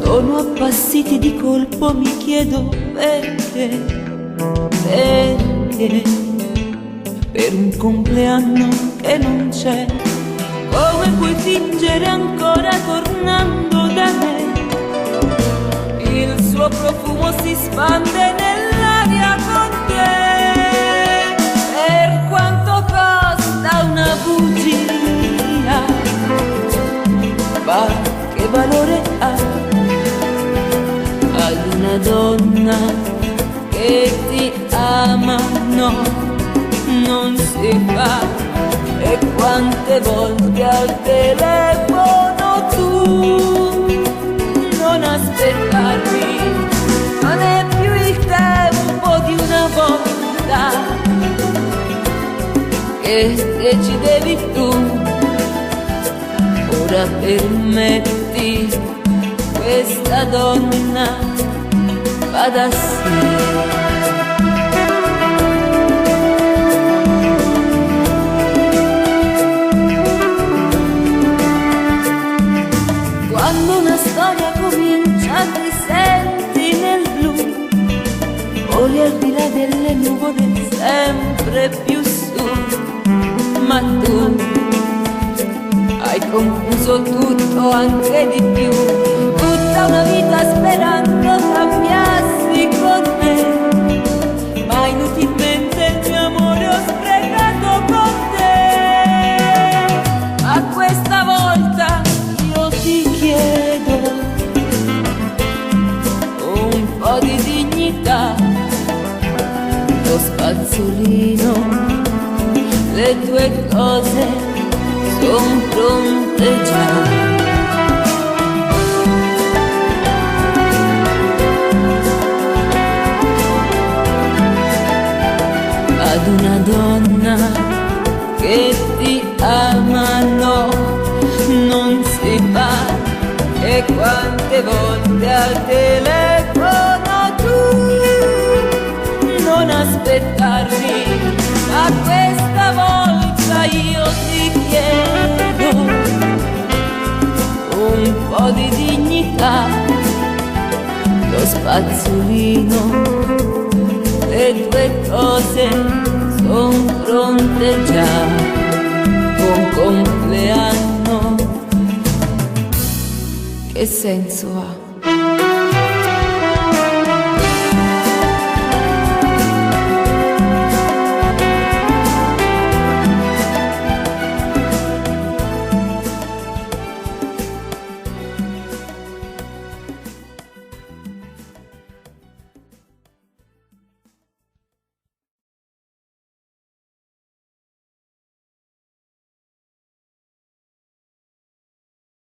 sono appassiti di colpo, mi chiedo perché, perché, per un compleanno che non c'è, come puoi fingere ancora tornando da me? Il suo profumo si spande nell'aria con te. Per quanto costa una bugia, ma che valore ha ad una donna che ti ama? No, non si fa. E quante volte al telefono tu non aspettarmi, non è più il tempo di una volta che decidevi tu. Ora permetti questa donna va da sé. Quando una storia comincia ti senti nel blu, voli al di là delle nuvole sempre più su, ma tu hai confuso tutto, anche di più, tutta una vita sperando cambiassi con me, ma inutilmente il mio amore ho sprecato con te. Ma questa volta ti chiedo un po' di dignità, lo spazzolino, le tue cose son pronte già. Ad una donna che ti ama, no, non si fa. E quante volte al telefono tu non aspettarmi, ma questa volta io ti chiedo un po' di dignità, lo spazzolino, le tue cose son pronte già. Buon compleanno, che senso ha?